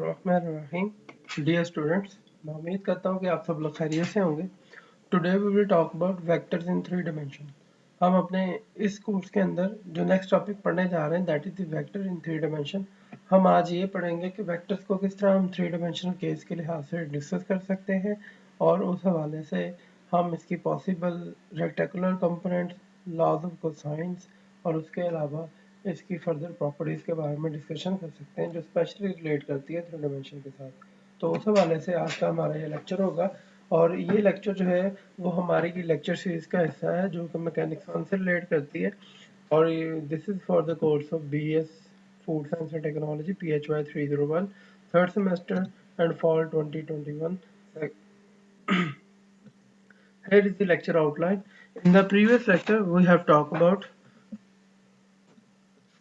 बिस्मिल्लाहिर्रहमानिर्रहीम। Dear students, मैं उम्मीद करता हूँ कि आप सब लोग खैरियत से होंगे। Today we will talk about vectors in three dimension. हम अपने इस कोर्स के अंदर जो नेक्स्ट टॉपिक पढ़ने जा रहे हैं that is the vector in three dimension. हम आज ये पढ़ेंगे कि वेक्टर्स को किस तरह हम थ्री डायमेंशनल केस के लिहाज से डिस्कस कर सकते हैं और उस हवाले से हम इसकी possible rectangular components, laws of cosines और उसके अलावा इसकी फर्दर प्रॉपर्टीज के बारे में डिस्कशन कर सकते हैं जो स्पेशली रिलेट करती है थ्री डायमेंशन के साथ। तो उस हवाले से आज का हमारा ये लेक्चर होगा और ये लेक्चर जो है वो हमारी लेक्चर सीरीज का हिस्सा है जो कि मैकेनिक्स वन से रिलेट करती है और this is for the course of BS food science and technology PHY 301 third semester and fall 2021. Here is the lecture outline. In the previous lecture we have talked about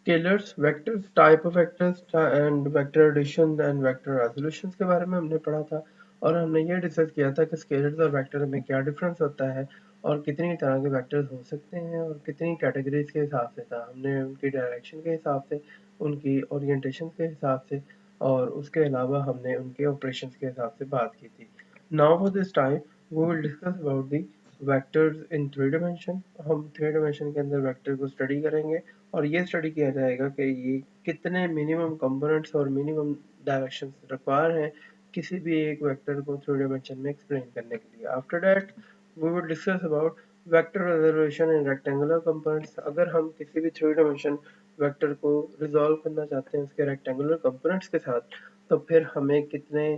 scalars, vectors, type of vectors and vector addition and vector resolutions के बारे में हमने पढ़ा था और हमने ये discuss किया था कि स्केलर्स और वेक्टर में क्या डिफरेंस होता है और कितनी तरह के वेक्टर्स हो सकते हैं और कितनी कैटेगरीज के हिसाब से था। हमने उनकी डायरेक्शन के हिसाब से, उनकी ओरिएंटेशन के हिसाब से और उसके अलावा हमने उनके ऑपरेशंस के हिसाब से बात की थी। Now for this time we will discuss about the vectors in three dimension. हम थ्री डायमेंशन के अंदर वेक्टर को स्टडी करेंगे और ये स्टडी किया जाएगा कि ये कितने मिनिमम कंपोनेंट्स और मिनिमम डायरेक्शंस रिक्वायर हैं किसी भी एक वेक्टर को थ्री डायमेंशन में एक्सप्लेन करने के लिए। After that we will discuss about vector reservation in rectangular components. अगर हम किसी भी थ्री डायमेंशन वेक्टर को रिजॉल्व करना चाहते हैं उसके रेक्टेंगुलर कंपोनेंट्स के साथ, तो फिर हमें कितने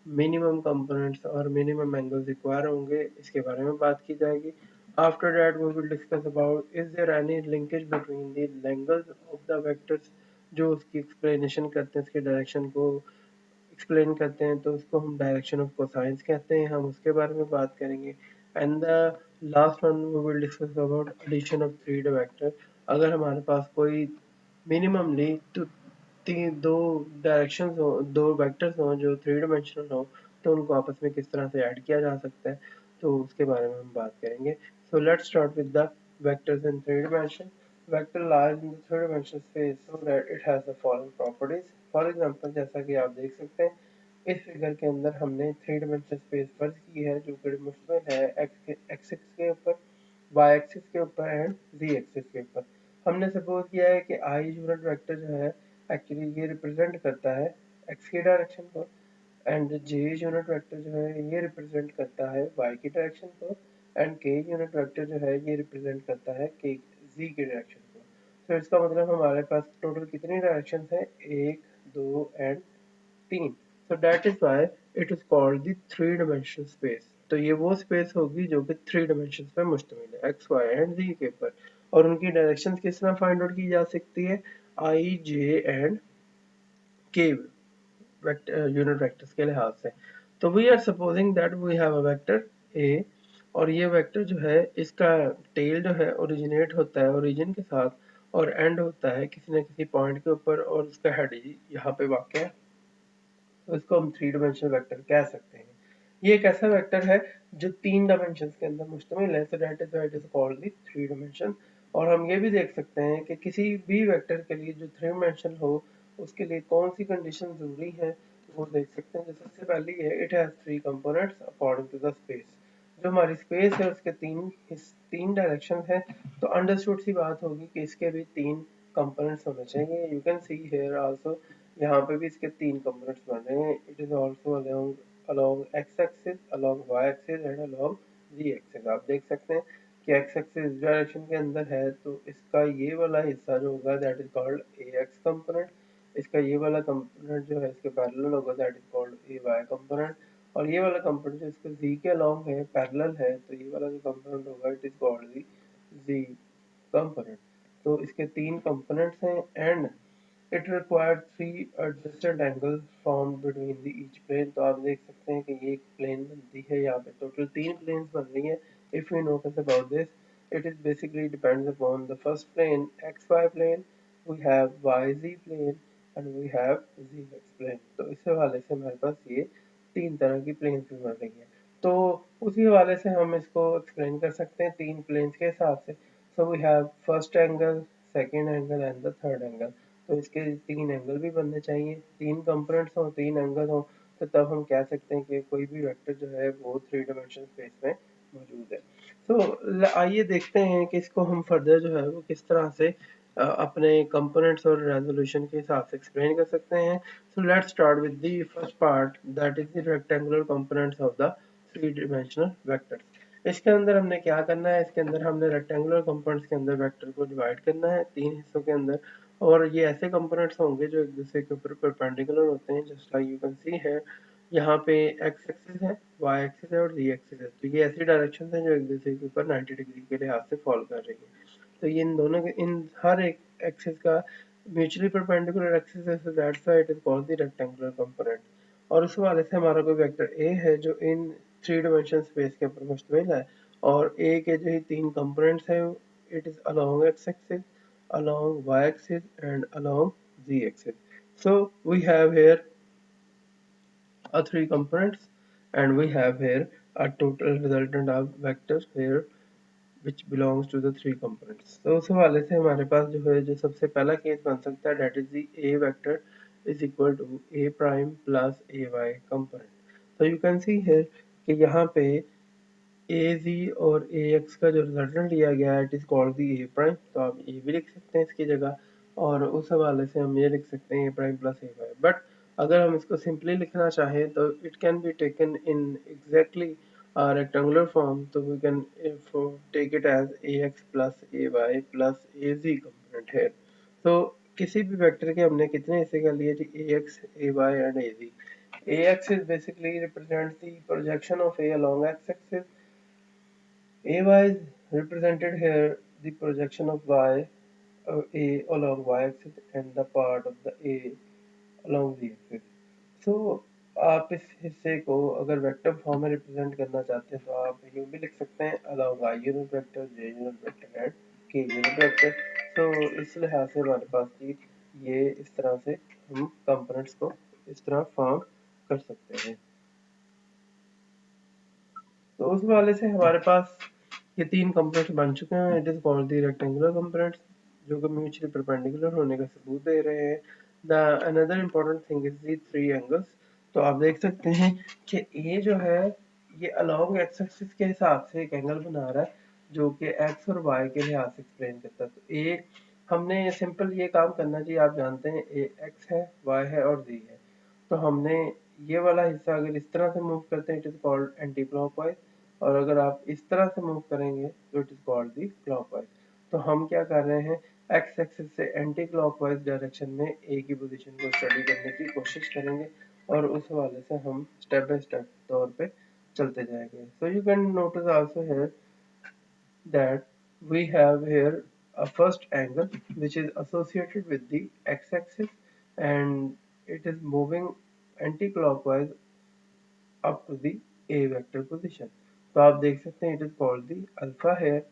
मिनिमम कंपोनेंट्स और मिनिमम एंगल्स रिक्वायर होंगे इसके बारे में बात की जाएगी। After that we will discuss about is there any linkage between the angles of the vectors जो उसकी एक्सप्लेनेशन करते हैं, उसके डायरेक्शन को एक्सप्लेन करते हैं तो उसको हम डायरेक्शन ऑफ कोसाइंस कहते हैं, हम उसके बारे में बात करेंगे। And the last one we will discuss about addition of three vector. अगर हमारे पास कोई मिनिममली तो दो डायरेक्शंस हो, दो वेक्टर्स हो जो थ्री डायमेंशनल हो, तो उनको आपस में किस तरह से ऐड किया जा सकता है तो उसके बारे में हम बात करेंगे। So let's start with the vectors in three dimension. Vector lies in the three dimensional space so that it has the following properties. For example, जैसा कि आप देख सकते हैं इस फिगर के अंदर हमने थ्री डायमेंशनल स्पेस फर्ज की है जो कि मुश्तमिल है एक्सिस के ऊपर, वाई एक्सिस के ऊपर एंड जी एक्सिस के ऊपर। हमने सपोज किया है कि आई यूनिट वेक्टर जो है एक्चुअली ये रिप्रेजेंट करता है एक्स की डायरेक्शन को एंड जे यूनिट वेक्टर जो है ये रिप्रेजेंट करता है वाई की डायरेक्शन को एंड के यूनिट वेक्टर जो है ये रिप्रेजेंट करता है के जी की डायरेक्शन को। तो इसका मतलब हमारे पास टोटल कितनी डायरेक्शन है, एक, दो एंड तीन। So that is why it is called the three dimensional space. तो ये वो स्पेस होगी जो कि थ्री डायमेंशन पे मुश्तमिल है, एक्स वाई एंड जी के ऊपर। और उनकी डायरेक्शन किस तरह फाइंड आउट की जा सकती है, i j and k unit vectors के लिहाज से। तो we are supposing that we have a vector a और ये वेक्टर जो है इसका टेल जो है ओरिजिनेट होता है ओरिजिन के साथ और एंड होता है किसी न किसी पॉइंट के ऊपर और उसका हेड यहाँ पे वाक़ है, तो इसको हम थ्री डायमेंशनल वेक्टर कह सकते हैं। ये एक ऐसा वेक्टर है जो तीन डायमेंशंस के अंदर मुश्तमिल है, so that is why it is called the three dimension. और हम ये भी देख सकते हैं कि किसी भी वेक्टर के लिए जो थ्री डायमेंशन हो उसके लिए कौन सी कंडीशन जरूरी है वो देख सकते हैं। जैसे सबसे पहली है it has three components according to the space. जो हमारी स्पेस है उसके तीन डायरेक्शन है, तो अंडरस्टूड सी बात होगी कि इसके भी तीन कंपोनेंट्स होने चाहिए। You can see here also, यहाँ पे भी इसके तीन कंपोनेंट्स बन रहे हैं। It is also along x axis, along y axis and along z axis। आप देख सकते हैं कि x axis इस डायरेक्शन के अंदर है तो इसका ये वाला हिस्सा जो होगा that is called ax component, इसका ये वाला कंपोनेंट जो है इसके पैरेलल होगा that is called ay component, और ये वाला कंपोनेंट जो इसके z के अलॉन्ग है पैरेलल है तो ये वाला जो कंपोनेंट होगा it is called z component. तो इसके तीन कंपोनेंट्स हैं and it required three adjacent angle form between the each plane. तो आप देख सकते हैं कि ये एक प्लेन बनती है, यहाँ पे टोटल तीन प्लेन्स बन रही हैं। If you notice about this, it is basically depends upon the first plane xy plane, we have yz plane and we have zx plane। तो इस हवाले से हमारे पास ये तीन तरह की प्लेन्स भी बन रही हैं, तो उसी हवाले से हम इसको एक्सप्लेन कर सकते हैं तीन प्लेन्स के हिसाब से। So we have first angle, second angle and the third angle. तो इसके 3 एंगल भी बनने चाहिए, 3 कंपोनेंट्स हों, 3 एंगल हों, तो तब हम कह सकते हैं कि कोई भी वेक्टर जो है वो 3 डायमेंशनल स्पेस में मौजूद है। तो आइए देखते हैं कि इसको हम फर्दर जो है वो किस तरह से अपने कंपोनेंट्स और रेजोल्यूशन के हिसाब से एक्सप्लेन कर सकते हैं। So let's start with the first part, that is the rectangular components of the 3 dimensional vectors. इसके अंदर हमने क्या करना है, इसके अंदर हमने रेक्टेंगुलर कंपोनेंट्स के अंदर वेक्टर को डिवाइड करना है 3 हिस्सों के अंदर, और ये ऐसे कंपोनेंट्स होंगे जो एक दूसरे के ऊपर परपेंडिकुलर होते हैं, जस्ट लाइक यू कैन सी है यहाँ पे एक्स एक्सिस है, वाई एक्सिस है और जी एक्सिस है। तो ये ऐसी डायरेक्शन है जो एक दूसरे के ऊपर 90 डिग्री के लिहाज से फॉलो कर रही है। तो ये इन दोनों के इन हर एक एक्सिस का म्यूचुअली परपेंडिकुलर एक्सिस है, so that's why it is called the rectangular component. और उस हवाले से हमारा कोई वेक्टर ए है जो इन 3 डायमेंशन स्पेस के ऊपर मुश्तमिल है, और ए के जो ही 3 कंपोनेंट्स हैं it is along x axis, along y-axis and along z-axis. So we have here a 3 components, and we have here a total resultant of vector here which belongs to the 3 components. तो उस हवाले से हमारे पास जो है जो सबसे पहला केस बन सकता है that is the a vector is equal to a prime plus ay component. So you can see here कि यहाँ पे AZ और AX का जो रिजल्टेंट लिया गया है it is called the A prime, तो आप ए भी लिख सकते हैं इसकी जगह, और उस हवाले से हम ये लिख सकते हैं A prime plus a y. But अगर हम इसको सिंपली लिखना चाहें तो it can be taken in exactly rectangular form, तो we can take it as AX plus AY plus AZ component है। तो किसी भी वेक्टर के हमने कितने हिस्से कर लिए जी, AX AY and AZ। AX is basically represents the projection of A along x axis. AY is represented here the projection of y A along y-axis and the part of the A along z-axis. So आप इस हिस्से को अगर vector form में represent करना चाहते हैं तो आप यूँ भी लिख सकते हैं along i unit vector, j unit vector and k unit vector. तो इस लिहाज से हमारे पास ये इस तरह से हम कंपोनेंट्स को इस तरह फॉर्म कर सकते हैं। तो उस वाले से हमारे पास ये 3 कंपोनेंट्स बन चुके हैं, it is called the rectangular components, जो कि म्यूचुअली परपेंडिकुलर होने का सबूत दे रहे हैं। The another important thing is the 3 angles. तो आप देख सकते हैं कि ए जो है ये अलोंग एक्स एक्सिस के हिसाब से एक एंगल बना रहा है जो कि एक्स और वाई के लिहाज से एक्सप्लेन करता है। तो ए हमने सिंपल ये काम करना चाहिए, आप जानते हैं ए एक्स है, वाई है और जी है। तो हमने ये वाला हिस्सा अगर इस तरह से मूव करते हैं it is called anti clockwise, और अगर आप इस तरह से मूव करेंगे तो it is called the clockwise. तो हम क्या कर रहे हैं, एक्स एक्सिस से एंटी क्लॉकवाइज डायरेक्शन में ए की पोजीशन को स्टडी करने की कोशिश करेंगे, और उस हवाले से हम स्टेप बाय स्टेप तौर पे चलते जाएंगे। So you can notice also here that we have here a first angle which is associated with the x-axis, and it is moving anti-clockwise up to the a vector position. तो आप देख सकते हैं it is called the alpha here.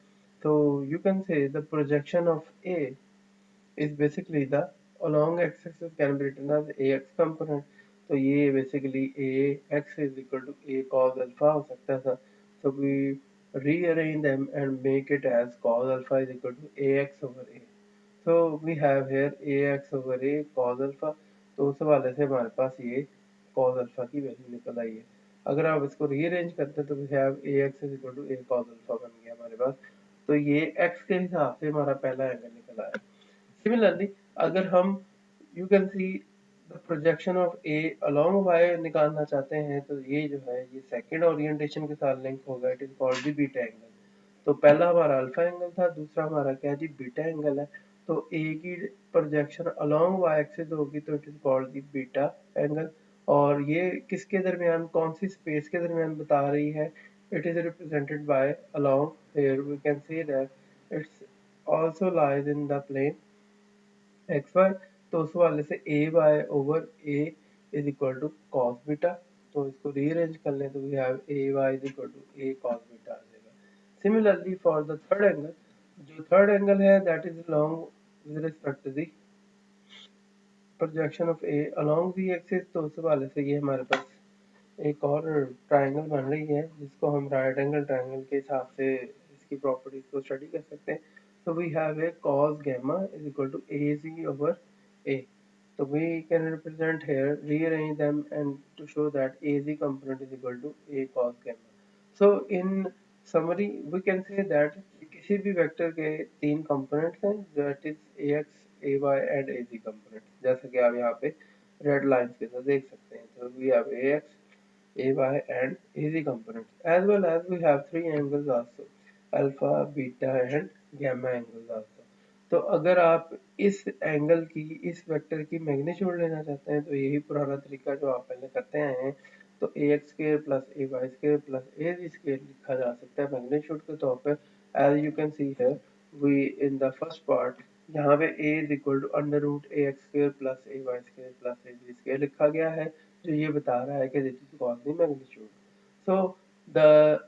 So you can say the projection of a is basically the along x-axis can be written as ax component. तो ये basically ax is equal to a cos alpha हो सकता था, so we rearrange them and make it as cos alpha is equal to ax over a. So we have here ax over a cos alpha, तो उस हवाले से हमारे पास ये cos alpha की वैल्यू निकल आई है। अगर आप इसको रीअरेंज करते हैं तो we have ax is equal to a cos alpha बन गया हमारे पास। तो ये x के हिसाब से हमारा पहला एंगल निकल आया। सिमिलरली अगर हम you can see the projection of a along y निकालना चाहते हैं तो ये जो है ये सेकंड ओरिएंटेशन के साथ लिंक होगा, it is called the beta angle. तो पहला हमारा अल्फा एंगल था, दूसरा हमारा क्या जी बीटा एंगल है। तो ए की प्रोजेक्शन अलोंग वाई एक्सिस होगी तो it is called the beta angle, और ये किसके दरमियान कौन सी स्पेस के दरमियान बता रही है, it is represented by along here we can see that it's also lies in the plane x y. तो उस वाले से a y over a is equal to cos beta. तो इसको रीअरेंज कर लें तो we have a y is equal to a cos beta आ जाएगा। Similarly for the third angle, जो थर्ड एंगल है that is long with respect to the projection of a along the axis, तो उस वाले से ये हमारे पास एक और ट्राइंगल बन रही है जिसको हम राइट एंगल ट्राइंगल के हिसाब से इसकी प्रॉपर्टीज को स्टडी कर सकते हैं। तो we have a cos gamma is equal to AC over A. So we can represent here, rearrange them and to show that AZ component is equal to A cos gamma. So in summary, we can say that किसी भी vector के तीन components हैं, that is AX, AY and AZ components, जैसे कि आप यहाँ पे रेड लाइन्स के साथ देख सकते हैं. So we have AX, AY and AZ components, as well as we have three angles also, alpha, beta and gamma angles also. तो अगर आप इस एंगल की, इस वेक्टर की मैग्नीट्यूड लेना चाहते हैं तो यही पुराना तरीका जो आप पहले करते आए हैं, तो ax square plus ay square plus az square लिखा जा सकता है मैग्नीट्यूड के तौर पे. As you can see here, we in the first part यहाँ पे a is equal to under root ax square plus ay square plus az square लिखा गया है, जो ये बता रहा है कि this is called the magnitude. So the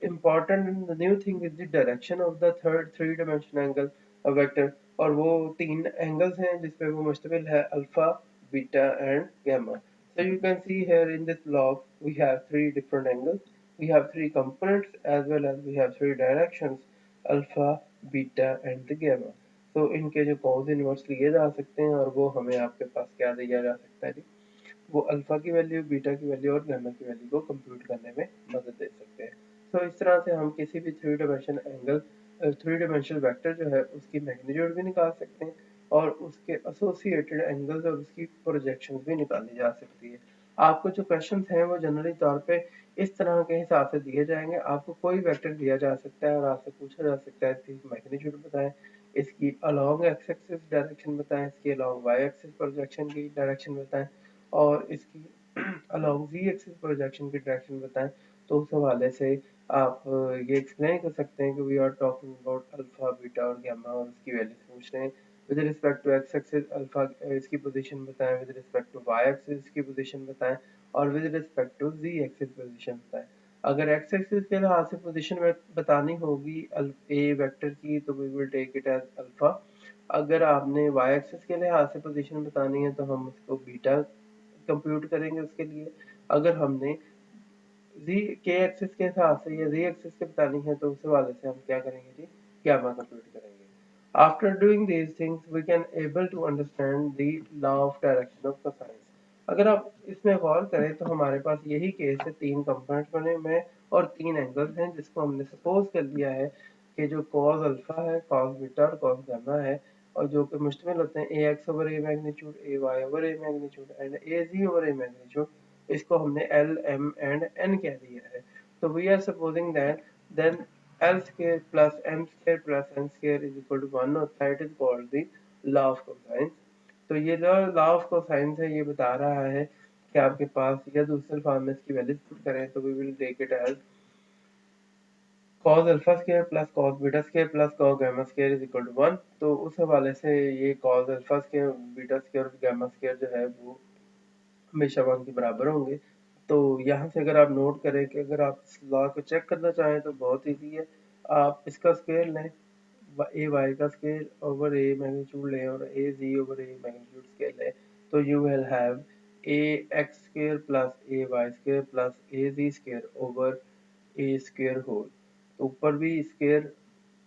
important and the new thing is the direction of the third three dimension angle vector, और वो तीन एंगल्स हैं जिसपे वो मुश्तमिल है, alpha, beta and gamma. So you can see here in this log we have three different angles, we have three components as well as we have three directions, alpha, beta and the gamma. So इनके जो cos inverse लिए जा सकते हैं और वो हमें आपके पास क्या दिया जा सकता है जी, वो अल्फा की वैल्यू, बीटा की वैल्यू और गामा की वैल्यू को कंप्यूट करने में मदद दे सकते हैं. तो इस तरह से हम किसी भी three dimension angle, three dimensional vector जो है उसकी मैग्नीट्यूड भी निकाल सकते हैं और उसके एसोसिएटेड एंगल्स और उसकी प्रोजेक्शंस भी निकाली जा सकती है. आपको जो क्वेश्चंस हैं वो जनरली तौर पे इस तरह के हिसाब से दिए जाएंगे. आपको कोई वेक्टर दिया जा सकता है और आपसे पूछा जा सकता है इसकी मैग्नीट्यूड बताएं, इसकी अलोंग एक्स एक्सिस डायरेक्शन बताएं, इसकी अलोंग वाई एक्सिस प्रोजेक्शन की डायरेक्शन बताएं और इसकी अलोंग z एक्सिस प्रोजेक्शन की डायरेक्शन बताएं. तो उस हवाले से आप ये एक्सप्लेन कर सकते हैं कि we are talking about alpha, beta और गामा और उसकी वैल्यूज पूछ रहे हैं. With respect to x axis alpha इसकी पोजीशन बताएं, with respect to y axis इसकी पोजीशन बताएं और with respect to z axis position बताएं. अगर एक्स एक्सिस के लिहाज से पोजीशन बतानी होगी ए वेक्टर की तो we will take it as alpha. अगर आपने वाई एक्सिस के लिहाज से पोजीशन बतानी है तो हम उसको बीटा कंप्यूट करेंगे उसके लिए. अगर हमने z के एक्सिस के हिसाब से या z एक्सिस के बतानी है तो उस हवाले से हम क्या करेंगे जी, गामा कंप्यूट करेंगे. After doing these things we can able to understand the law of direction of cosines. अगर आप इसमें गौर करें तो हमारे पास यही केस है, तीन कंपोनेंट्स बने हुए हैं और तीन एंगल्स हैं जिसको हमने सपोज कर लिया है कि जो कॉस अल्फा है, कॉस बीटा और कॉस गामा है और जो कि मुश्तमिल होते हैं a x over a magnitude, a y over a magnitude and a z over a magnitude. इसको हमने एल, एम एंड एन कह दिया है. तो we are supposing that then l square plus m square plus n square is equal to 1 होता है. It is called the law of cosines. तो ये जो लॉ ऑफ कोसाइंस है ये बता रहा है कि आपके पास, या दूसरे फॉर्म में इसकी वैल्यूज पुट करें तो we will take it as cos alpha square plus cos beta square plus cos gamma square is equal to 1. तो उस हवाले से ये cos alpha square, beta square और गामा स्क्वायर जो है वो हमेशा 1 के बराबर होंगे. तो यहाँ से अगर आप नोट करें कि अगर आप इस लॉ को चेक करना चाहें तो बहुत ईजी है. आप इसका स्क्वायर लें, ए वाई का स्क्वायर ओवर ए मैग्नीट्यूड लें और a z over a magnitude square लें, तो you will have a x square plus a y square plus a z square over a square whole. तो ऊपर भी square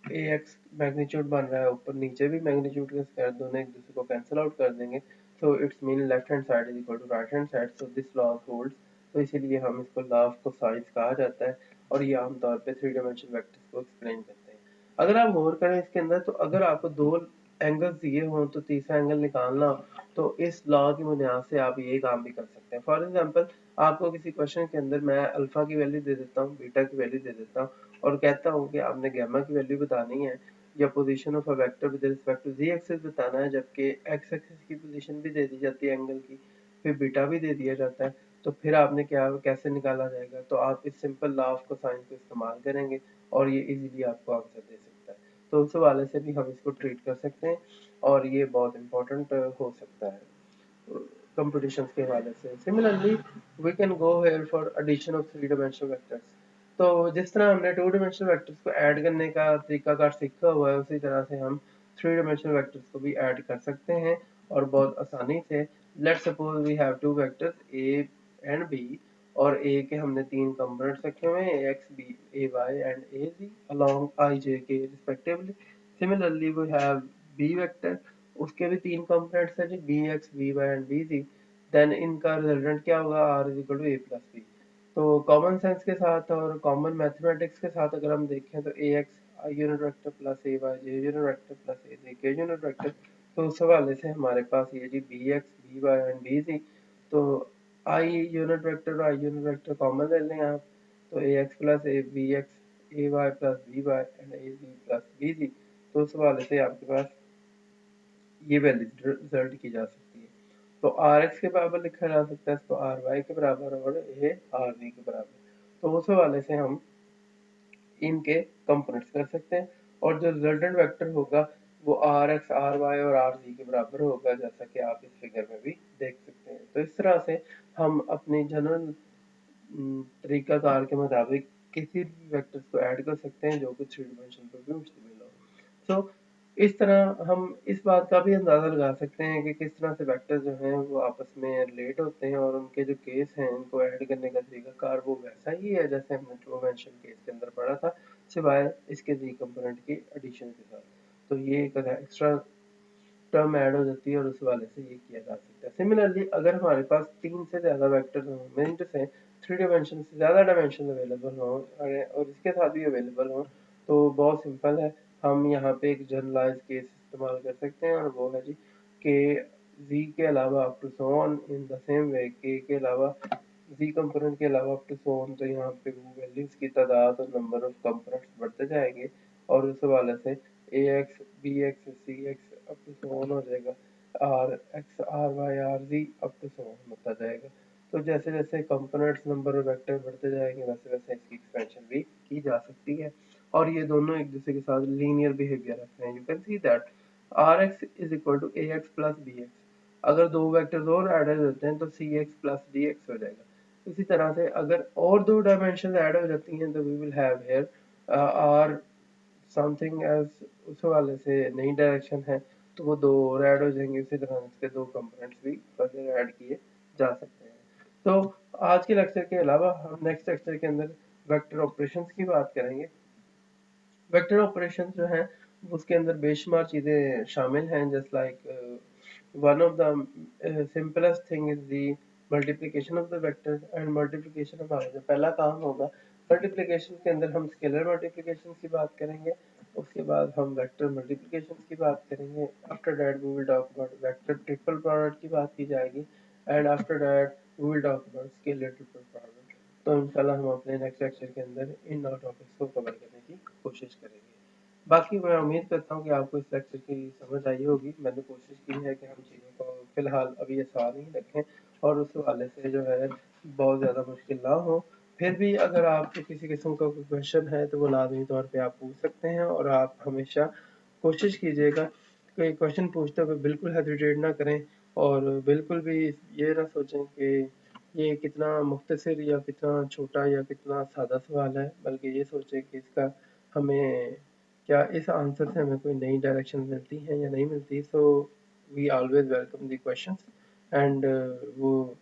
ए x magnitude बन रहा है, ऊपर नीचे भी मैग्नीट्यूड के स्क्वायर, दोनों एक दूसरे को कैंसिल आउट कर देंगे. So it's mean left hand side is equal to right hand side. So this law holds. तो इसीलिए हम इसको लॉ ऑफ कोसाइंस कहा जाता है और ये आमतौर पे थ्री डायमेंशनल वेक्टर्स को एक्सप्लेन करते हैं. अगर आप गौर करें इसके अंदर, तो अगर आपको दो एंगल्स दिए हों तो तीसरा एंगल निकालना हो तो इस लॉ की बुनियाद से आप ये काम भी कर सकते हैं. फॉर एग्जांपल, आपको किसी क्वेश्चन के अंदर मैं अल्फा की वैल्यू दे देता हूँ, बीटा की वैल्यू दे देता हूँ और कहता हूँ कि आपने गामा की वैल्यू बतानी है या position of a vector with respect to z axis बताना है, जबकि x एक्सिस की पोजीशन भी दे दी जाती है एंगल की, फिर बीटा भी दे दिया जाता है. तो फिर आपने क्या, कैसे निकाला जाएगा, तो आप इस सिंपल लॉ ऑफ कोसाइन को इस्तेमाल करेंगे और ये इजीली आपको आंसर दे सकता है. तो उस हवाले से भी हम इसको ट्रीट कर सकते हैं और ये बहुत इंपॉर्टेंट हो सकता है कंपटीशन के हवाले से. Similarly we can go here for addition of three dimensional vectors. तो जिस तरह हमने टू डायमेंशनल वेक्टर्स को ऐड करने का तरीकाकार सीखा हुआ है, उसी तरह से हम थ्री डायमेंशनल वेक्टर्स को भी ऐड कर सकते हैं और बहुत आसानी से. Let's suppose we have two vectors a and b और ए के हमने तीन कंपोनेंट्स रखे हुए हैं, x, b, a y and a z along i j k respectively. Similarly we have b vector उसके भी 3 कंपोनेंट्स हैं जी, b x, b y and b z. Then इनका रिजल्टेंट क्या होगा, r is equal to a plus b. तो common sense के साथ और कॉमन मैथमेटिक्स के साथ अगर हम देखें तो a x i unit vector plus a y j unit vector plus a j k unit vector. तो उस हवाले से हमारे पास ये जी b x, b y and b z. तो आई यूनिट वेक्टर और आई यूनिट वेक्टर कॉमन ले लें आप, तो a x plus a b x, a y plus b y and a z plus b z. तो उस हवाले से आपके पास ये वैल्यू रिजल्ट की जा सकती है। तो आर एक्स के बराबर लिखा जा सकता है इसको, आर वाई के बराबर और ये आर वी के बराबर। तो उस हवाले से हम इनके कंपोनेंट्स कर सकते हैं, और जो रिजल्टेंट वेक्टर होगा वो आर एक्स, आर वाई और आर जी के बराबर होगा, जैसा कि आप इस फिगर में भी देख सकते हैं। तो इस तरह से हम अपनी जनरल तरीकाकार के मुताबिक किसी भी वेक्टर्स को ऐड कर सकते हैं जो कि थ्री डिमेंशन पर भी मुश्तमिल हो। सो इस तरह हम इस बात का भी अंदाज़ा लगा सकते हैं कि किस तरह से वेक्टर जो हैं वो आपस में रिलेट होते हैं, और उनके जो केस हैं इनको ऐड करने का तरीकाकार वो वैसा ही है जैसे हमने टू मेंशन केस के अंदर पढ़ा था, सिवाय इसके जी कंपोनेंट की एडिशन के साथ। तो ये एक एक्स्ट्रा टर्म ऐड हो जाती है और उस वाले से ये किया जा सकता है। सिमिलरली अगर हमारे पास 3 से ज़्यादा वेक्टर्स हों, मीन्स से 3 डायमेंशन से ज़्यादा डायमेंशन अवेलेबल हों और इसके साथ भी अवेलेबल हों, तो बहुत सिंपल है, हम यहाँ पे एक जनरलाइज केस इस्तेमाल कर सकते हैं, और वो है जी के जी के अलावा up to so on in the same way, के अलावा जी कंपोनेंट के अलावा अप टू सो ऑन, तो यहाँ पे वो वैल्यूज की तादाद और नंबर ऑफ कंपोनेंट्स बढ़ते जाएंगे, और उस हवाले से A X, B X, C X up to so on हो जाएगा, R X, R Y, R G up to so on होता जाएगा। तो जैसे जैसे कंपोनेंट्स नंबर और वेक्टर बढ़ते जाएंगे वैसे वैसे इसकी एक्सपेंशन भी की जा सकती है, और ये दोनों एक दूसरे के साथ लीनियर बिहेवियर रखते हैं। You can see that r x is equal to a x plus b x. अगर दो वेक्टर्स और ऐड हो जाते हैं तो c x plus d x हो जाएगा। इसी तरह से अगर और दो डायमेंशन ऐड हो जाती हैं तो we will have here r something as, उस हवाले से नई डायरेक्शन है तो वो दो और ऐड हो जाएंगे। इसी तरह इसके दो कंपोनेंट्स भी फर्दर ऐड किए जा सकते हैं। तो आज के लेक्चर के अलावा हम नेक्स्ट लेक्चर के अंदर वेक्टर ऑपरेशंस की बात करेंगे। वेक्टर ऑपरेशन जो है उसके अंदर बेशुमार चीज़ें शामिल हैं, just like one of the simplest thing is the multiplication of the vectors. And multiplication हमारा जो पहला काम होगा, मल्टीप्लिकेशन के अंदर हम स्केलर मल्टीप्लिकेशन की बात करेंगे, उसके बाद हम वेक्टर मल्टीप्लिकेशन की बात करेंगे, after that we will talk about vector triple product की बात की जाएगी, and after that we will talk about scalar triple product. तो इंशाल्लाह हम अपने नेक्स्ट लेक्चर के अंदर इन नौ टॉपिक्स को कवर करने की कोशिश करेंगे। बाकी मैं उम्मीद करता हूँ कि आपको इस लेक्चर की समझ आई होगी। मैंने कोशिश की है कि हम चीज़ों को फ़िलहाल अभी आसान ही रखें और उस हवाले से जो है बहुत ज़्यादा मुश्किल ना हो। फिर भी अगर आपको किसी किस्म का कोई क्वेश्चन है तो वो लाज़मी तौर पे आप पूछ सकते हैं, और आप हमेशा कोशिश कीजिएगा कि क्वेश्चन पूछते हुए बिल्कुल हेजिटेट ना करें, और बिल्कुल भी ये ना सोचें कि ये कितना मुख्तसर या कितना छोटा या कितना सादा सवाल है, बल्कि ये सोचें कि इसका हमें क्या इस आंसर से हमें कोई नई डायरेक्शन मिलती है या नहीं मिलती। So we always welcome the questions, and वो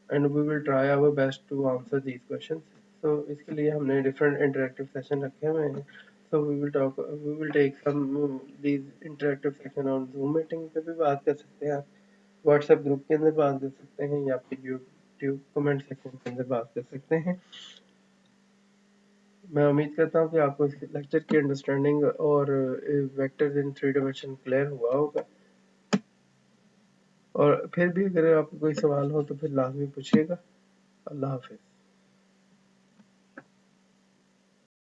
and we will try our best to answer these questions. So इसके लिए हमने डिफरेंट इंटरेक्टिव सेशन रखे हुए हैं। So we will take some these interactive session on Zoom meeting पे भी बात कर सकते हैं आप, व्हाट्सएप ग्रुप के अंदर बात कर सकते हैं, या फिर यूट्यूब कमेंट सेक्शन के अंदर बात कर सकते हैं। मैं उम्मीद करता हूँ कि आपको इस लेक्चर की अंडरस्टैंडिंग और vectors in three dimension clear हुआ होगा, और फिर भी अगर आपको कोई सवाल हो तो फिर लाजमी पूछिएगा। अल्लाह हाफिज़।